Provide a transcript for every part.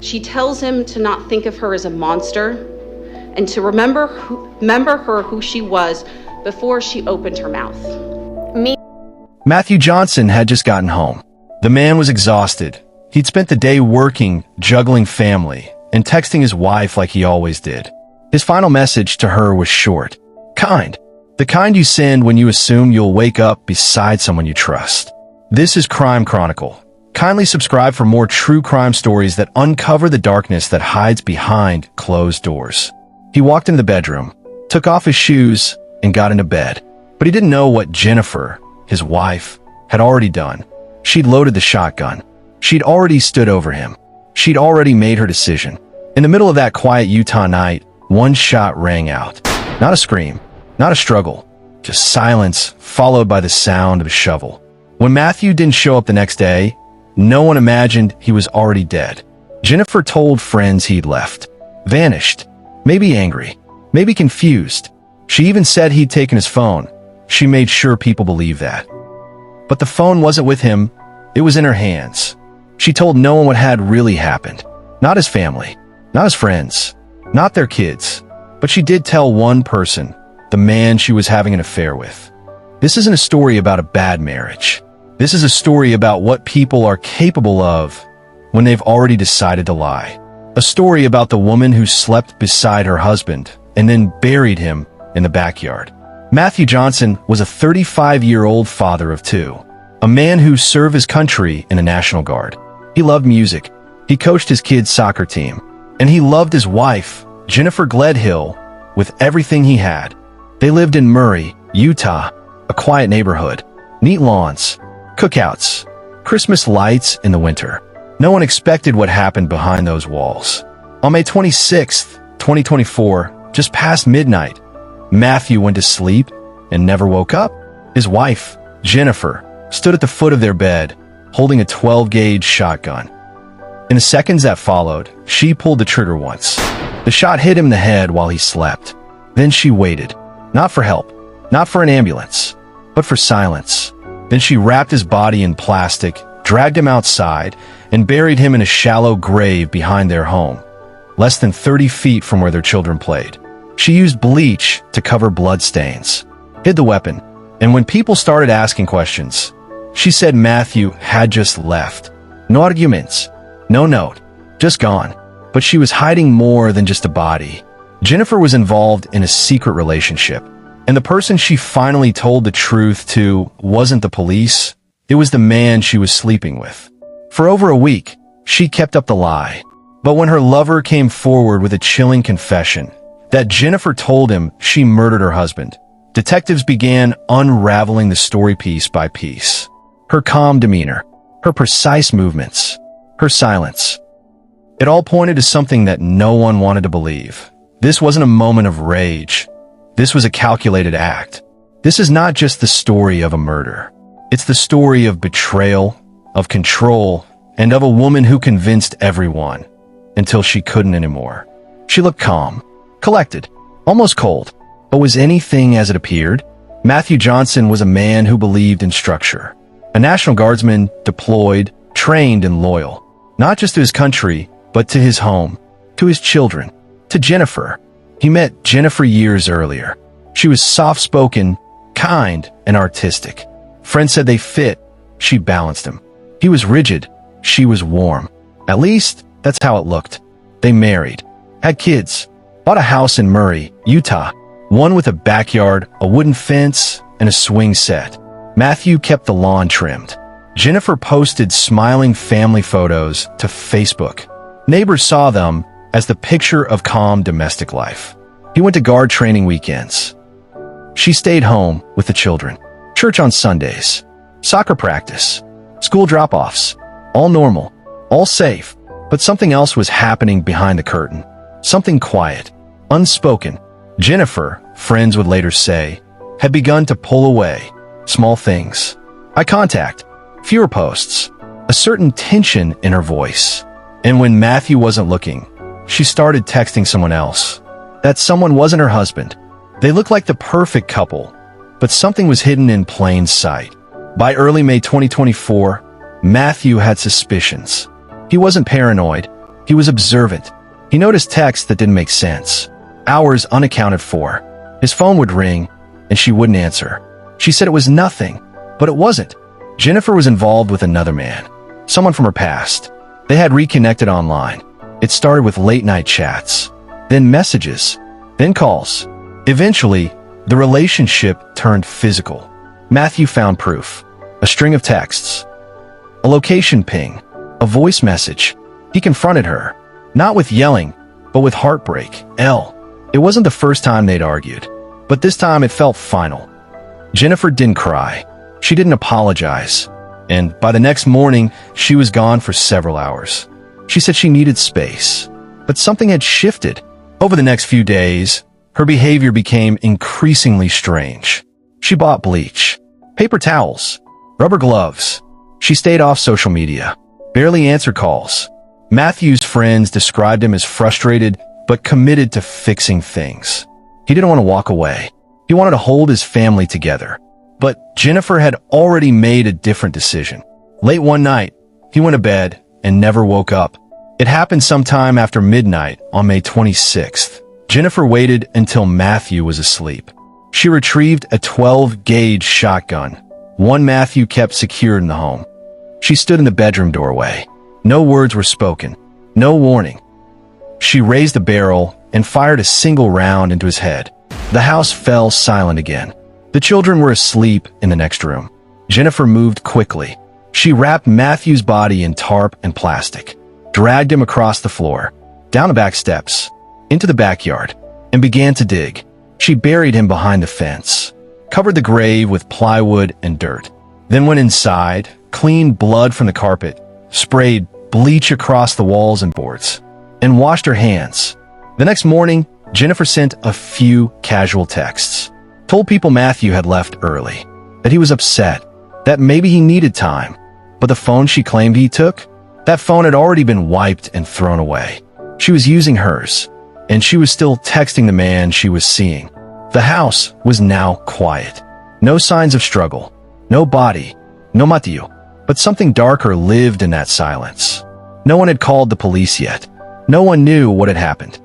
She tells him to not think of her as a monster and to remember her who she was before she opened her mouth. Matthew Johnson had just gotten home. The man was exhausted. He'd spent the day working, juggling family, and texting his wife like he always did. His final message to her was short, kind. The kind you send when you assume you'll wake up beside someone you trust. This is Crime Chronicle. Kindly subscribe for more true crime stories that uncover the darkness that hides behind closed doors. He walked into the bedroom, took off his shoes, and got into bed. But he didn't know what Jennifer, his wife, had already done. She'd loaded the shotgun. She'd already stood over him. She'd already made her decision. In the middle of that quiet Utah night, one shot rang out. Not a scream, not a struggle, just silence followed by the sound of a shovel. When Matthew didn't show up the next day, no one imagined he was already dead. Jennifer told friends he'd left, vanished, maybe angry, maybe confused. She even said he'd taken his phone. She made sure people believed that. But the phone wasn't with him, it was in her hands. She told no one what had really happened. Not his family, not his friends, not their kids. But she did tell one person, the man she was having an affair with. This isn't a story about a bad marriage. This is a story about what people are capable of when they've already decided to lie. A story about the woman who slept beside her husband and then buried him in the backyard. Matthew Johnson was a 35-year-old father of two, a man who served his country in the National Guard. He loved music, he coached his kids' soccer team, and he loved his wife, Jennifer Gledhill, with everything he had. They lived in Murray, Utah, a quiet neighborhood, neat lawns, cookouts, Christmas lights in the winter. No one expected what happened behind those walls. On May 26th, 2024, just past midnight, Matthew went to sleep and never woke up. His wife, Jennifer, stood at the foot of their bed, holding a 12-gauge shotgun. In the seconds that followed, she pulled the trigger once. The shot hit him in the head while he slept. Then she waited, not for help, not for an ambulance, but for silence. Then she wrapped his body in plastic, dragged him outside, and buried him in a shallow grave behind their home, less than 30 feet from where their children played. She used bleach to cover blood stains, hid the weapon, and when people started asking questions, she said Matthew had just left. No arguments, no note, just gone. But she was hiding more than just a body. Jennifer was involved in a secret relationship, and the person she finally told the truth to wasn't the police, it was the man she was sleeping with. For over a week, she kept up the lie. But when her lover came forward with a chilling confession that Jennifer told him she murdered her husband, detectives began unraveling the story piece by piece. Her calm demeanor, her precise movements, her silence. It all pointed to something that no one wanted to believe. This wasn't a moment of rage. This was a calculated act. This is not just the story of a murder. It's the story of betrayal, of control, and of a woman who convinced everyone until she couldn't anymore. She looked calm, collected, almost cold. But was anything as it appeared? Matthew Johnson was a man who believed in structure. A National Guardsman deployed, trained, and loyal. Not just to his country, but to his home, to his children, to Jennifer. He met Jennifer years earlier. She was soft-spoken, kind, and artistic. Friends said they fit. She balanced him. He was rigid. She was warm. At least, that's how it looked. They married, had kids, bought a house in Murray, Utah, one with a backyard, a wooden fence, and a swing set. Matthew kept the lawn trimmed. Jennifer posted smiling family photos to Facebook. Neighbors saw them as the picture of calm domestic life. He went to guard training weekends. She stayed home with the children. Church on Sundays, soccer practice, school drop-offs, all normal, all safe. But something else was happening behind the curtain. Something quiet, unspoken. Jennifer, friends would later say, had begun to pull away. Small things. Eye contact, fewer posts, a certain tension in her voice. And when Matthew wasn't looking, she started texting someone else. That someone wasn't her husband. They looked like the perfect couple, but something was hidden in plain sight. By early May 2024, Matthew had suspicions. He wasn't paranoid. He was observant. He noticed texts that didn't make sense. Hours unaccounted for. His phone would ring, and she wouldn't answer. She said it was nothing, but it wasn't. Jennifer was involved with another man, someone from her past. They had reconnected online. It started with late-night chats, then messages, then calls. Eventually, the relationship turned physical. Matthew found proof. A string of texts. A location ping. A voice message. He confronted her. Not with yelling, but with heartbreak. It wasn't the first time they'd argued, but this time it felt final. Jennifer didn't cry. She didn't apologize. And by the next morning, she was gone for several hours. She said she needed space, but something had shifted. Over the next few days, her behavior became increasingly strange. She bought bleach, paper towels, rubber gloves. She stayed off social media, barely answered calls. Matthew's friends described him as frustrated but committed to fixing things. He didn't want to walk away. He wanted to hold his family together. But Jennifer had already made a different decision. Late one night, he went to bed and never woke up. It happened sometime after midnight on May 26th. Jennifer waited until Matthew was asleep. She retrieved a 12-gauge shotgun, one Matthew kept secured in the home. She stood in the bedroom doorway. No words were spoken. No warning. She raised the barrel and fired a single round into his head. The house fell silent again. The children were asleep in the next room. Jennifer moved quickly. She wrapped Matthew's body in tarp and plastic, dragged him across the floor, down the back steps, into the backyard, and began to dig. She buried him behind the fence, covered the grave with plywood and dirt, then went inside, cleaned blood from the carpet, sprayed bleach across the walls and boards, and washed her hands. The next morning, Jennifer sent a few casual texts, told people Matthew had left early, that he was upset, that maybe he needed time. But the phone she claimed he took, that phone had already been wiped and thrown away. She was using hers, and she was still texting the man she was seeing. The house was now quiet. No signs of struggle, no body, no Matthew, but something darker lived in that silence. No one had called the police yet. No one knew what had happened.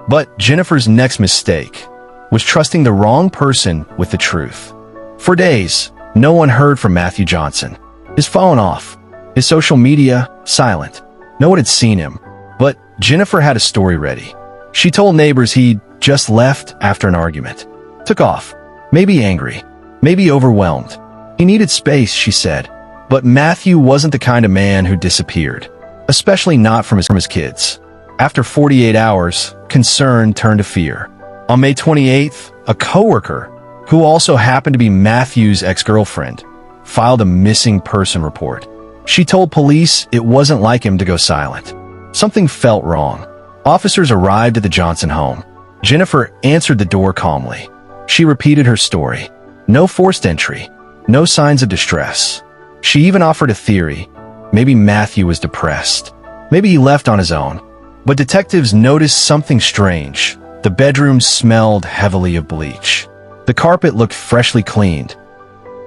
But Jennifer's next mistake was trusting the wrong person with the truth. For days, no one heard from Matthew Johnson. His phone off, his social media silent. No one had seen him, but Jennifer had a story ready. She told neighbors he'd just left after an argument. Took off, maybe angry, maybe overwhelmed. He needed space, she said. But Matthew wasn't the kind of man who disappeared, especially not from his kids. After 48 hours, concern turned to fear. On May 28th, a coworker, who also happened to be Matthew's ex-girlfriend, filed a missing person report. She told police it wasn't like him to go silent. Something felt wrong. Officers arrived at the Johnson home. Jennifer answered the door calmly. She repeated her story. No forced entry, no signs of distress. She even offered a theory. Maybe Matthew was depressed. Maybe he left on his own. But detectives noticed something strange. The bedroom smelled heavily of bleach. The carpet looked freshly cleaned.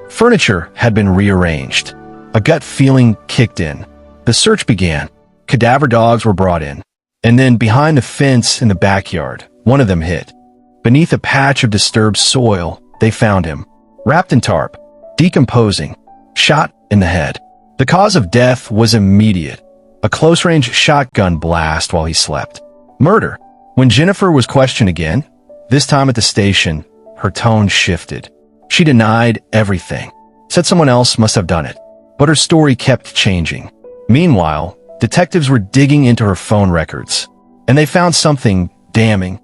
Furniture had been rearranged. A gut feeling kicked in. The search began. Cadaver dogs were brought in. And then behind the fence in the backyard, one of them hid. Beneath a patch of disturbed soil, they found him, wrapped in tarp, decomposing, shot in the head. The cause of death was immediate. A close-range shotgun blast while he slept. Murder. When Jennifer was questioned again, this time at the station, her tone shifted. She denied everything, said someone else must have done it. But her story kept changing. Meanwhile, detectives were digging into her phone records, and they found something damning.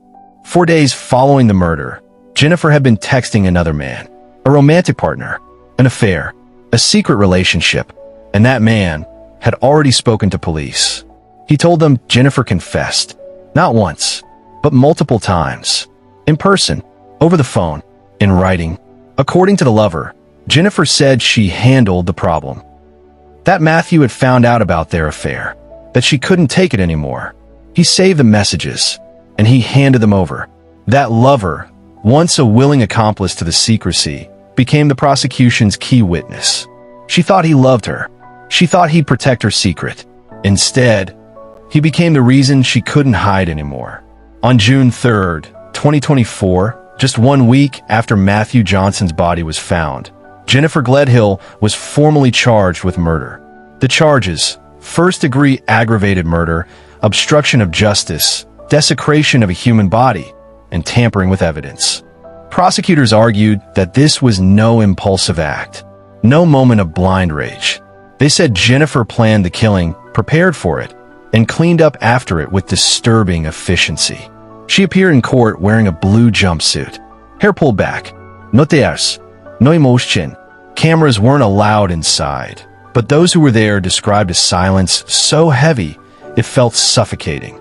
4 days following the murder, Jennifer had been texting another man, a romantic partner, an affair, a secret relationship, and that man had already spoken to police. He told them Jennifer confessed, not once, but multiple times, in person, over the phone, in writing. According to the lover, Jennifer said she handled the problem. That Matthew had found out about their affair, that she couldn't take it anymore. He saved the messages, and he handed them over. That lover, once a willing accomplice to the secrecy, became the prosecution's key witness. She thought he loved her. She thought he'd protect her secret. Instead, He became the reason she couldn't hide anymore. On June 3rd, 2024, just 1 week after Matthew Johnson's body was found, Jennifer Gledhill was formally charged with murder. The charges: first-degree aggravated murder, obstruction of justice, desecration of a human body, and tampering with evidence. Prosecutors argued that this was no impulsive act, no moment of blind rage. They said Jennifer planned the killing, prepared for it, and cleaned up after it with disturbing efficiency. She appeared in court wearing a blue jumpsuit, hair pulled back, no tears, no emotion. Cameras weren't allowed inside, but those who were there described a silence so heavy it felt suffocating.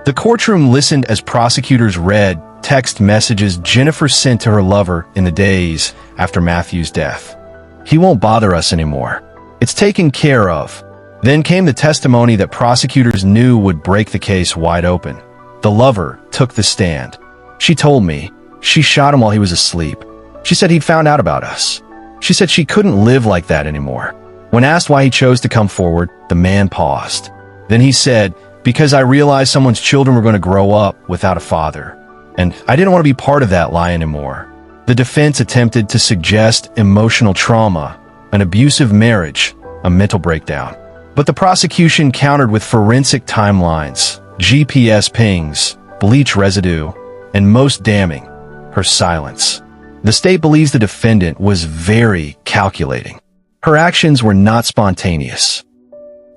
The courtroom listened as prosecutors read text messages Jennifer sent to her lover in the days after Matthew's death. "He won't bother us anymore. It's taken care of." Then came the testimony that prosecutors knew would break the case wide open. The lover took the stand. "She told me she shot him while he was asleep. She said he'd found out about us. She said she couldn't live like that anymore." When asked why he chose to come forward, the man paused. Then he said, "Because I realized someone's children were going to grow up without a father. And I didn't want to be part of that lie anymore." The defense attempted to suggest emotional trauma, an abusive marriage, a mental breakdown. But the prosecution countered with forensic timelines, GPS pings, bleach residue, and most damning, her silence. The state believes the defendant was very calculating. Her actions were not spontaneous.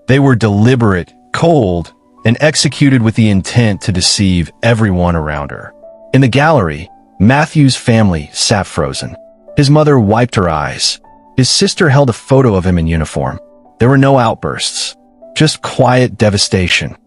They were deliberate, cold, and executed with the intent to deceive everyone around her. In the gallery, Matthew's family sat frozen. His mother wiped her eyes. His sister held a photo of him in uniform. There were no outbursts, just quiet devastation.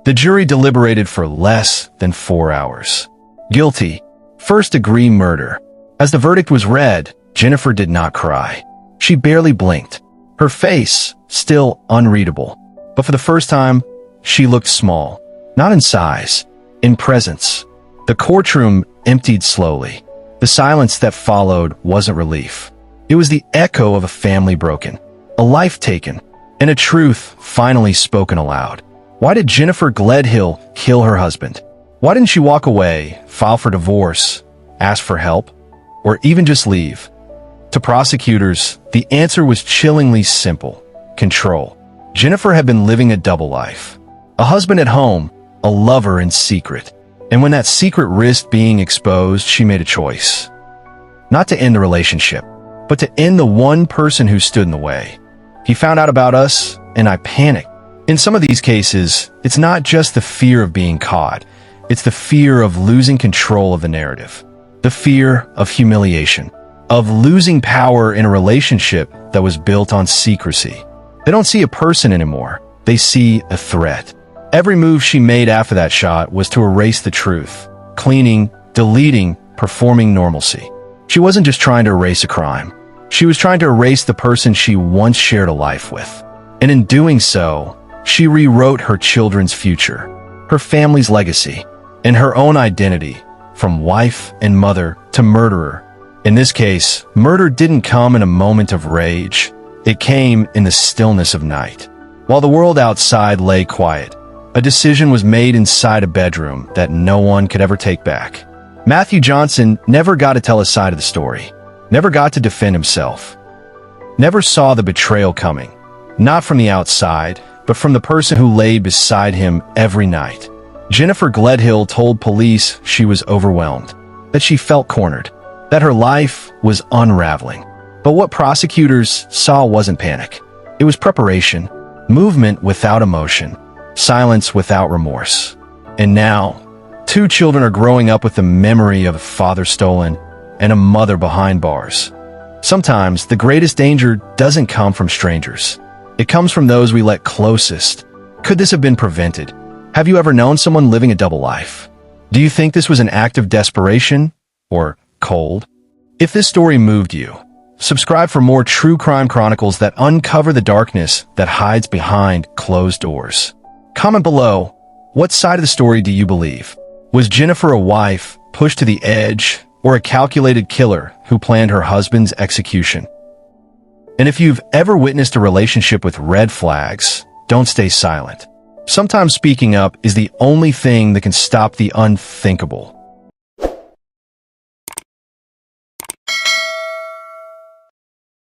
The jury deliberated for less than 4 hours. Guilty, first-degree murder. As the verdict was read, Jennifer did not cry. She barely blinked. Her face, still unreadable. But for the first time, she looked small. Not in size, in presence. The courtroom emptied slowly. The silence that followed wasn't relief. It was the echo of a family broken, a life taken, and a truth finally spoken aloud. Why did Jennifer Gledhill kill her husband? Why didn't she walk away, file for divorce, ask for help, or even just leave? To prosecutors, the answer was chillingly simple: control. Jennifer had been living a double life. A husband at home, a lover in secret. And when that secret risked being exposed, she made a choice. Not to end the relationship, but to end the one person who stood in the way. He found out about us, and I panicked. In some of these cases, it's not just the fear of being caught. It's the fear of losing control of the narrative. The fear of humiliation, of losing power in a relationship that was built on secrecy. They don't see a person anymore. They see a threat. Every move she made after that shot was to erase the truth, cleaning, deleting, performing normalcy. She wasn't just trying to erase a crime. She was trying to erase the person she once shared a life with. And in doing so, she rewrote her children's future, her family's legacy, and her own identity, from wife and mother to murderer. In this case, murder didn't come in a moment of rage. It came in the stillness of night. While the world outside lay quiet, a decision was made inside a bedroom that no one could ever take back. Matthew Johnson never got to tell his side of the story, never got to defend himself, never saw the betrayal coming, not from the outside, but from the person who laid beside him every night. Jennifer Gledhill told police she was overwhelmed, that she felt cornered, that her life was unraveling. But what prosecutors saw wasn't panic. It was preparation, movement without emotion, silence without remorse. And now, 2 children are growing up with the memory of a father stolen and a mother behind bars. Sometimes the greatest danger doesn't come from strangers. It comes from those we let closest. Could this have been prevented? Have you ever known someone living a double life? Do you think this was an act of desperation or cold? If this story moved you, subscribe for more true crime chronicles that uncover the darkness that hides behind closed doors. Comment below, what side of the story do you believe? Was Jennifer a wife pushed to the edge, or a calculated killer who planned her husband's execution? And if you've ever witnessed a relationship with red flags, don't stay silent. Sometimes speaking up is the only thing that can stop the unthinkable.